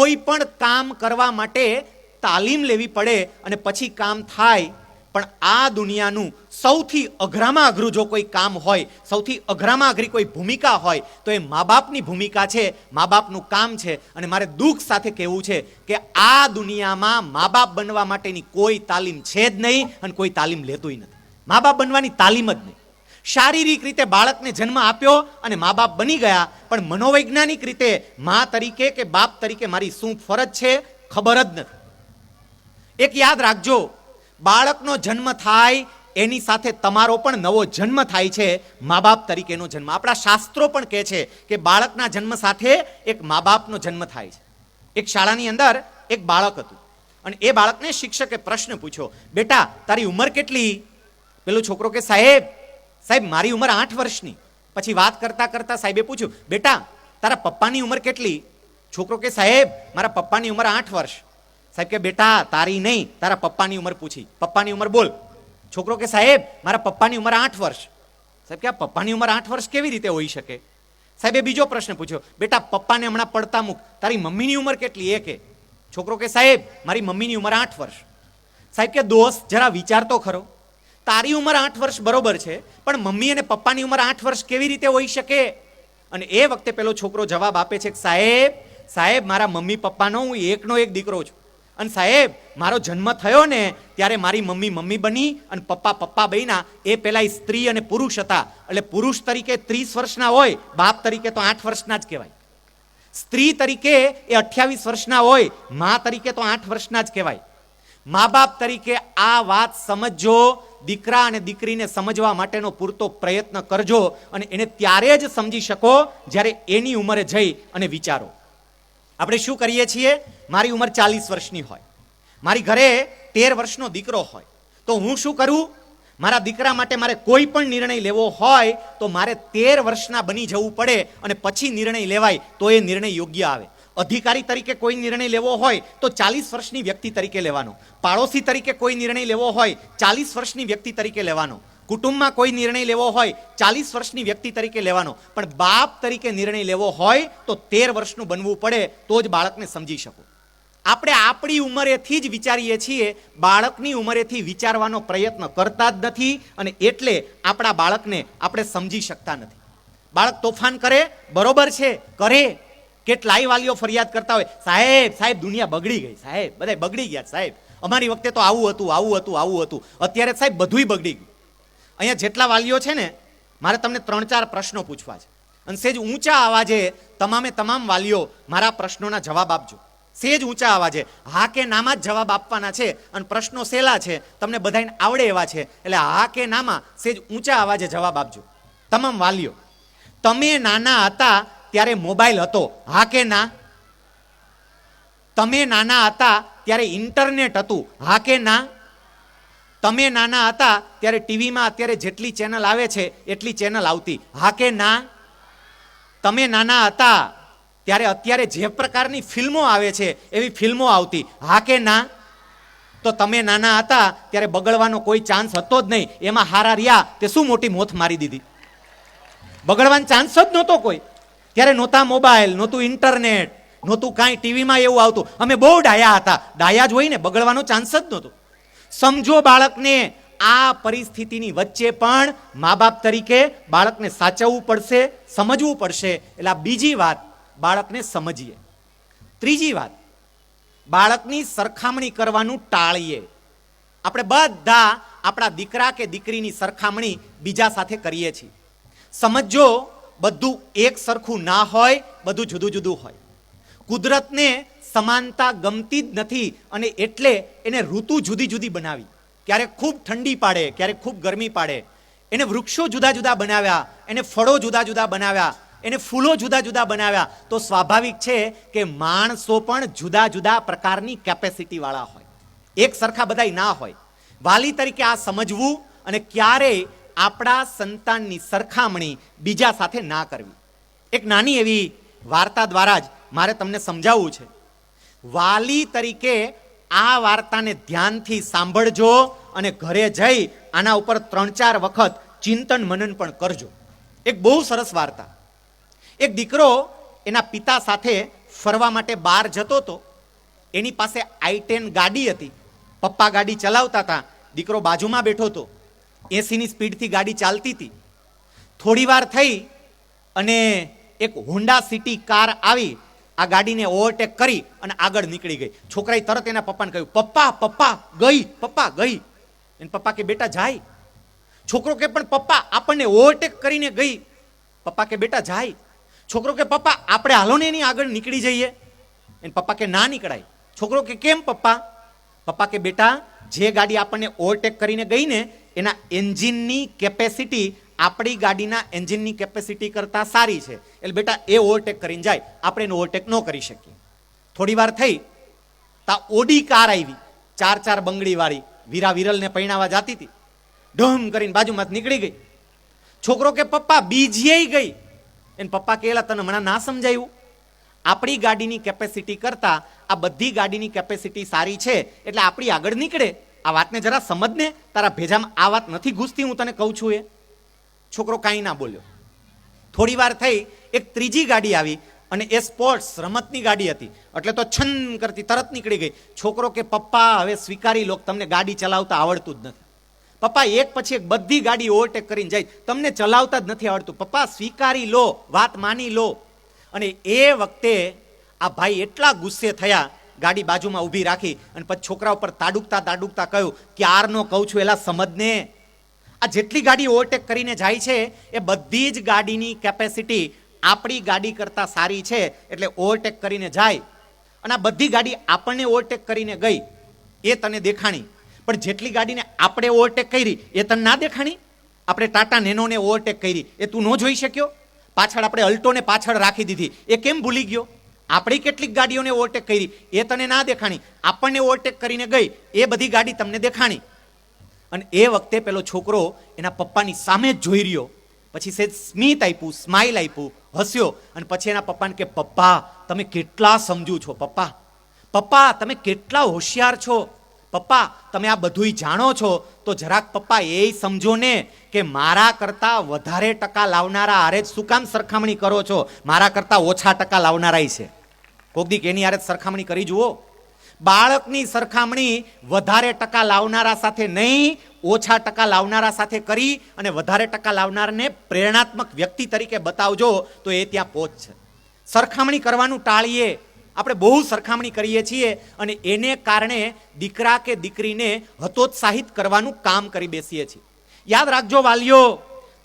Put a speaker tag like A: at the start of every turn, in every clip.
A: કોઈ પણ કામ કરવા માટે તાલીમ લેવી પડે અને પછી કામ થાય. પણ આ દુનિયાનું સૌથી અઘરામાં અઘરું જો કોઈ કામ હોય, સૌથી અઘરામાં અઘરી કોઈ ભૂમિકા હોય તો એ મા બાપની ભૂમિકા છે, મા બાપનું કામ છે. અને મારે દુઃખ સાથે કહેવું છે કે આ દુનિયામાં મા બાપ બનવા માટેની કોઈ તાલીમ છે જ નહીં અને કોઈ તાલીમ લેતુંય નથી. મા બાપ બનવાની તાલીમ જ નહીં. શારીરિક રીતે બાળકને જન્મ આપ્યો અને મા બાપ બની ગયા, પણ મનોવૈજ્ઞાનિક રીતે મા તરીકે કે બાપ તરીકે મારી શું ફરજ છે ખબર જ નથી. એક યાદ રાખજો, બાળકનો જન્મ થાય એની સાથે તમારો પણ નવો જન્મ થાય છે, મા બાપ તરીકેનો જન્મ. આપણા શાસ્ત્રો પણ કહે છે કે બાળકના જન્મ સાથે એક મા બાપનો જન્મ થાય છે. એક શાળાની અંદર એક બાળક હતું અને એ બાળકને શિક્ષકે પ્રશ્ન પૂછ્યો, બેટા તારી ઉંમર કેટલી? પેલો છોકરો કે સાહેબ મારી ઉંમર 8 વર્ષની. પછી વાત કરતા કરતા સાહેબે પૂછ્યું, બેટા તારા પપ્પાની ઉંમર કેટલી? છોકરો કે સાહેબ મારા પપ્પાની ઉંમર 8 વર્ષ. સાહેબ કે બેટા તારી નહીં, તારા પપ્પાની ઉંમર પૂછી, પપ્પાની ઉંમર બોલ. છોકરો કે સાહેબ મારા પપ્પાની ઉંમર 8 વર્ષ. સાહેબ કે આ પપ્પાની ઉંમર 8 વર્ષ કેવી રીતે હોઈ શકે? સાહેબે બીજો પ્રશ્ન પૂછ્યો, બેટા પપ્પાને હમણાં પડતા મૂક, તારી મમ્મીની ઉંમર કેટલી? એ કે. છોકરો કે સાહેબ મારી મમ્મીની ઉંમર 8 વર્ષ. સાહેબ કે દોસ્ત જરા વિચાર તો ખરો, તારી ઉંમર 8 વર્ષ બરોબર છે, પણ મમ્મી અને પપ્પાની ઉંમર 8 વર્ષ કેવી રીતે હોઈ શકે? અને એ વખતે પેલો છોકરો જવાબ આપે છે કે સાહેબ મારા મમ્મી પપ્પાનો હું એકનો એક દીકરો છું. અને સાહેબ મારો જન્મ થયો ને ત્યારે મારી મમ્મી બની અને પપ્પા બન્યા. એ પેલા સ્ત્રી અને પુરુષ હતા, એટલે પુરુષ તરીકે 30 વર્ષના હોય, બાપ તરીકે તો 8 વર્ષના જ કહેવાય. સ્ત્રી તરીકે એ 28 વર્ષના હોય, મા તરીકે તો 8 વર્ષના જ કહેવાય. મા બાપ તરીકે આ વાત સમજો, દીકરા અને દીકરીને સમજવા માટેનો પૂરતો પ્રયત્ન કરજો અને એને ત્યારે જ સમજી શકો જ્યારે એની ઉંમરે જઈ અને વિચારો. આપણે શું કરીએ છીએ? મારી ઉંમર 40 વર્ષની હોય, મારી ઘરે 13 વર્ષનો દીકરો હોય, તો હું શું કરું? મારા દીકરા માટે મારે કોઈ પણ નિર્ણય લેવો હોય તો મારે 13 વર્ષના બની જવું પડે અને પછી નિર્ણય લેવાય તો એ નિર્ણય યોગ્ય આવે. અધિકારી તરીકે કોઈ નિર્ણય લેવો હોય તો 40 વર્ષની વ્યક્તિ તરીકે લેવાનો. પાડોશી તરીકે કોઈ નિર્ણય લેવો હોય 40 વર્ષની વ્યક્તિ તરીકે લેવાનો. કુટુંબમાં કોઈ નિર્ણય લેવો હોય 40 વર્ષની વ્યક્તિ તરીકે લેવાનો. પણ બાપ તરીકે નિર્ણય લેવો હોય તો 13 વર્ષનું બનવું પડે, તો જ બાળકને સમજી શકો. આપણે આપણી ઉંમરેથી જ વિચારીએ છીએ, બાળકની ઉંમરેથી વિચારવાનો પ્રયત્ન કરતા જ નથી અને એટલે આપણા બાળકને આપણે સમજી શકતા નથી. બાળક તોફાન કરે બરોબર છે, કરે. કેટલાય વાલીઓ ફરિયાદ કરતા હોય, સાહેબ દુનિયા બગડી ગઈ, સાહેબ બધા બગડી ગયા, સાહેબ અમારી વખતે તો આવું હતું, અત્યારે સાહેબ બધુંય બગડી ગયું. અહીંયા જેટલા વાલીઓ છે ને, મારે તમને 3-4 પ્રશ્નો પૂછવા છે અને સેજ ઊંચા અવાજે તમામ વાલીઓ મારા પ્રશ્નોના જવાબ આપજો. સેજ ઊંચા અવાજે હા કે નામાં જ જવાબ આપવાના છે અને પ્રશ્નો સહેલા છે, તમને બધાને આવડે એવા છે, એટલે હા કે નામાં સેજ ઊંચા અવાજે જવાબ આપજો. તમામ વાલીઓ, તમે નાના હતા ત્યારે મોબાઈલ હતો, હા કે ના? તમે નાના હતા ત્યારે ઇન્ટરનેટ હતું, હા કે ના? તમે નાના હતા ત્યારે ટીવીમાં અત્યારે જેટલી ચેનલ આવે છે એટલી ચેનલ આવતી, હા કે ના? તમે નાના હતા ત્યારે અત્યારે જે પ્રકારની ફિલ્મો આવે છે એવી ફિલ્મો આવતી, હા કે ના? તો તમે નાના હતા ત્યારે બગડવાનો કોઈ ચાન્સ હતો જ નહીં. એમાં હારા રહ્યા તે શું મોટી મોથ મારી દીધી? બગડવાનો ચાન્સ જ નહોતો કોઈ. ત્યારે નહોતા મોબાઈલ, નહોતું ઇન્ટરનેટ, નહોતું કાંઈ, ટીવીમાં એવું આવતું. અમે બહુ ડાયા હતા, ડાયા જ હોય ને, બગડવાનો ચાન્સ જ નહોતો. સમજો બાળકને. આ પરિસ્થિતિની વચ્ચે પણ મા બાપ તરીકે બાળકને સાચવવું પડશે, સમજવું પડશે. એટલે આ બીજી વાત, બાળકને સમજીએ. ત્રીજી વાત, બાળકની સરખામણી કરવાનું ટાળીએ. આપણે બધા આપણા દીકરા કે દીકરીની સરખામણી બીજા સાથે કરીએ છીએ. સમજો, બધું એક સરખું ના હોય, બધું જુદું જુદું હોય. કુદરતને સમાનતા ગમતી જ નથી અને એટલે એને ઋતુ જુદી જુદી બનાવી. ક્યારેક ખૂબ ઠંડી પાડે, ક્યારેક ખૂબ ગરમી પાડે. એને વૃક્ષો જુદા જુદા બનાવ્યા, એને ફળો જુદા જુદા બનાવ્યા, એને ફૂલો જુદા જુદા બનાવ્યા. તો સ્વાભાવિક છે કે માણસો પણ જુદા જુદા પ્રકારની કેપેસિટી વાળા હોય, એક સરખા બધાય ના હોય. વાલી તરીકે આ સમજવું અને ક્યારેય આપણા સંતાનની સરખામણી બીજા સાથે ના કરવી. એક નાની એવી વાર્તા દ્વારા જ મારે તમને સમજાવવું છે. વાલી તરીકે આ વાર્તાને ધ્યાનથી સાંભળજો અને ઘરે જઈ આના ઉપર 3-4 વખત ચિંતન મનન પણ કરજો. એક બહુ સરસ વાર્તા. એક દીકરો એના પિતા સાથે ફરવા માટે બહાર જતો હતો. એની પાસે i10 ગાડી હતી. પપ્પા ગાડી ચલાવતા હતા, દીકરો બાજુમાં બેઠો હતો. 80ની સ્પીડથી ગાડી ચાલતી હતી. થોડી વાર થઈ અને એક હોન્ડા સિટી કાર આવી, આ ગાડીને ઓવરટેક કરી અને આગળ નીકળી ગઈ. છોકરાએ તરત એના પપ્પાને કહ્યું, પપ્પા પપ્પા ગઈ, પપ્પા ગઈ. એને પપ્પા કે બેટા જાય. છોકરો કે પણ પપ્પા આપણને ઓવરટેક કરીને ગઈ. પપ્પા કે બેટા જાય. છોકરો કે પપ્પા આપણે હાલો ને એની આગળ નીકળી જઈએ. એને પપ્પા કે ના નીકળાય. છોકરો કે કેમ પપ્પા? પપ્પા કે બેટા જે ગાડી આપણને ઓવરટેક કરીને ગઈ ને એના એન્જિનની કેપેસિટી આપણી ગાડીના એન્જિનની કેપેસિટી કરતાં સારી છે, એટલે બેટા એ ઓવરટેક કરીને જાય, આપણે એને ઓવરટેક ન કરી શકીએ. થોડી વાર થઈ તા ઓડી કાર આવી, 4x4 બંગડી વાળી, વીરા વિરલને પૈણાવા જાતી હતી. ઢમ કરીને બાજુમાં નીકળી ગઈ. છોકરો કે પપ્પા બીજીએ ગઈ. એને પપ્પા કે તને હમણાં ના સમજાયું? આપણી ગાડીની કેપેસિટી કરતાં આ બધી ગાડીની કેપેસિટી સારી છે એટલે આપણી આગળ નીકળે. આ વાતને જરા સમજને, તારા ભેજામાં આ વાત નથી ઘૂસતી, હું તને કહું છું એ. છોકરો કાંઈ ના બોલ્યો. થોડી વાર થઈ એક ત્રીજી ગાડી આવી અને એ સ્પોર્ટ્સ રમતની ગાડી હતી, એટલે તો છન કરતી તરત નીકળી ગઈ. છોકરો કે પપ્પા હવે સ્વીકારી લો, તમને ગાડી ચલાવતા આવડતું જ નથી. પપ્પા એક પછી એક બધી ગાડી ઓવરટેક કરીને જાય, તમને ચલાવતા જ નથી આવડતું. પપ્પા સ્વીકારી લો, વાત માની લો. અને એ વખતે આ ભાઈ એટલા ગુસ્સે થયા, ગાડી બાજુમાં ઊભી રાખી અને પછી છોકરા ઉપર તાડુકતા તાડુકતા કહ્યું, ક્યારનો કહું છું એલા સમજને, આ જેટલી ગાડી ઓવરટેક કરીને જાય છે એ બધી જ ગાડીની કેપેસિટી આપણી ગાડી કરતાં સારી છે, એટલે ઓવરટેક કરીને જાય. અને આ બધી ગાડી આપણને ઓવરટેક કરીને ગઈ એ તને દેખાણી, પણ જેટલી ગાડીને આપણે ઓવરટેક કરી એ તને ના દેખાણી? આપણે ટાટા નેનોને ઓવરટેક કરી એ તું ન જોઈ શક્યો? પાછળ આપણે અલ્ટોને પાછળ રાખી દીધી, એ કેમ ભૂલી ગયો? આપણી કેટલીક ગાડીઓને ઓવરટેક કરી એ તને ના દેખાણી, આપણને ઓવરટેક કરીને ગઈ એ બધી ગાડી તમને દેખાણી. અને એ વખતે પેલો છોકરો એના પપ્પાની સામે જ જોઈ રહ્યો. પછી સેજ સ્મિત આપ્યું, સ્માઇલ આપ્યું, હસ્યો અને પછી એના પપ્પાને કે પપ્પા તમે કેટલા સમજુ છો, પપ્પા પપ્પા તમે કેટલા હોશિયાર છો, પપ્પા તમે આ બધુંય જાણો છો, તો જરાક પપ્પા એ સમજો ને કે મારા કરતાં વધારે ટકા લાવનારા હારે જ શું કામ સરખામણી કરો છો? મારા કરતાં ઓછા ટકા લાવનારાય છે. કોક દીક એની હારે સરખામણી કરી જુઓ. બાળકની સરખામણી વધારે ટકા લાવનારા સાથે નહીં, ઓછા ટકા લાવનારા સાથે કરી અને વધારે ટકા લાવનારને પ્રેરણાત્મક વ્યક્તિ તરીકે બતાવજો તો એ ત્યાં પહોંચશે. સરખામણી કરવાનું ટાળીએ. આપણે બહુ સરખામણી કરીએ છીએ અને એને કારણે દીકરા કે દીકરીને હતોત્સાહિત કરવાનું કામ કરી બેસીએ છીએ. યાદ રાખજો વાલીઓ,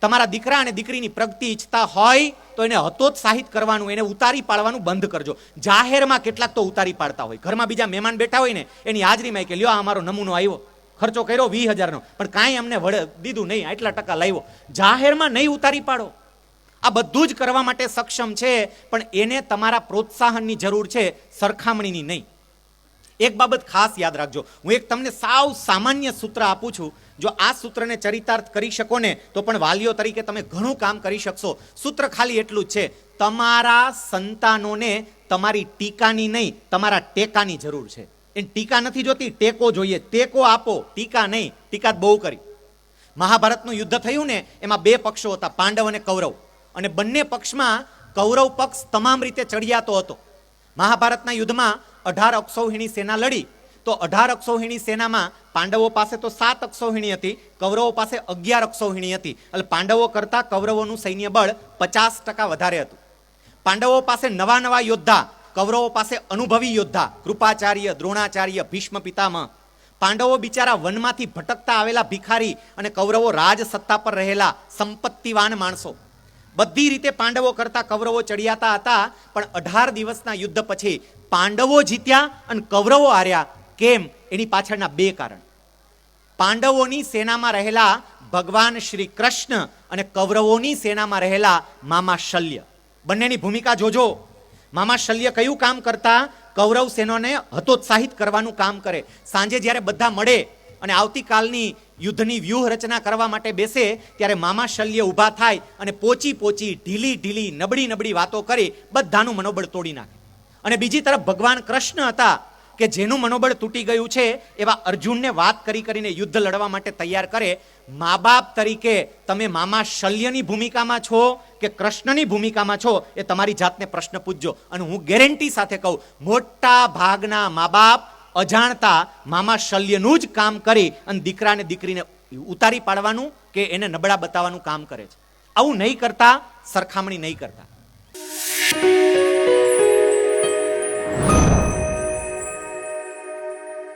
A: તમારા દીકરા અને દીકરીની પ્રગતિ ઈચ્છતા હોય તો એને હતોત્સાહિત કરવાનું, એને ઉતારી પાડવાનું બંધ કરજો. જાહેરમાં કેટલાક તો ઉતારી પાડતા હોય, ઘરમાં બીજા મહેમાન બેઠા હોય ને એની હાજરીમાં કે લ્યો અમારો નમૂનો આવ્યો, ખર્ચો કર્યો 20,000નો, પણ કાંઈ અમને દીધું નહીં, આટલા ટકા લાવ્યો. જાહેરમાં નહીં ઉતારી પાડો. આ બધું જ કરવા માટે સક્ષમ છે, પણ એને તમારા પ્રોત્સાહનની જરૂર છે, સરખામણીની નહીં. એક બાબત ખાસ યાદ રાખજો, હું એક તમને સાવ સામાન્ય સૂત્ર આપું છું. જો આ સૂત્રને ચરિતાર્થ કરી શકો ને તો પણ વાલીઓ તરીકે તમે ઘણું કામ કરી શકશો. સૂત્ર ખાલી એટલું જ છે, તમારા સંતાનોને તમારી ટીકાની નહીં, તમારા ટેકાની જરૂર છે. એને ટીકા નથી જોતી, ટેકો જોઈએ. ટેકો આપો, ટીકા નહીં. ટીકા બહુ કરી. મહાભારતનું યુદ્ધ થયું ને એમાં બે પક્ષો હતા, પાંડવ અને કૌરવ, અને બંને પક્ષમાં કૌરવ પક્ષ તમામ રીતે ચડિયાતો હતો. મહાભારતના યુદ્ધમાં 18 અક્ષૌહિણી સેના લડી, તો 18 અક્ષૌહિણી સેનામાં પાંડવો પાસે તો 7 અક્ષૌહિણી હતી, કૌરવો પાસે 11 અક્ષૌહિણી હતી. એટલે પાંડવો કરતાં કૌરવોનું સૈન્ય બળ 50% વધારે હતું. પાંડવો પાસે નવા નવા યોદ્ધા, કૌરવો પાસે અનુભવી યોદ્ધા, કૃપાચાર્ય, દ્રોણાચાર્ય, ભીષ્મ પિતામહ. પાંડવો બિચારા વનમાંથી ભટકતા આવેલા ભિખારી અને કૌરવો રાજ સત્તા પર રહેલા સંપત્તિવાન માણસો. બધી રીતે પાંડવો કરતા કૌરવો ચડિયાતા હતા, પણ 18 દિવસના યુદ્ધ પછી પાંડવો જીત્યા અને કૌરવો હાર્યા. કેમ? એની પાછળના બે કારણ. પાંડવોની સેનામાં રહેલા ભગવાન શ્રી કૃષ્ણ અને કૌરવોની સેનામાં રહેલા મામા શલ્ય, બંનેની ભૂમિકા જોજો. મામા શલ્ય કયું કામ કરતા? કૌરવ સેનાને હતોત્સાહિત કરવાનું કામ કરે. સાંજે જ્યારે બધા મળે અને આવતીકાલની યુદ્ધની વ્યૂહ રચના કરવા માટે બેસે ત્યારે મામા શલ્ય ઊભા થાય અને પોચી ઢીલી ઢીલી નબળી નબળી વાતો કરી બધાનું મનોબળ તોડી નાખે. અને બીજી તરફ ભગવાન કૃષ્ણ હતા કે જેનું મનોબળ તૂટી ગયું છે એવા અર્જુનને વાત કરી કરીને યુદ્ધ લડવા માટે તૈયાર કરે. મા બાપ તરીકે તમે મામા શલ્યની ભૂમિકામાં છો કે કૃષ્ણની ભૂમિકામાં છો એ તમારી જાતને પ્રશ્ન પૂછજો. અને હું ગેરંટી સાથે કહું, મોટા ભાગના મા બાપ અજાણતા મામા શલ્યનું જ કામ કરી અને દીકરાને દીકરીને ઉતારી પાડવાનું કે એને નબળા બતાવવાનું કામ કરે છે. આવું નહીં કરતા, સરખામણી નહીં કરતા.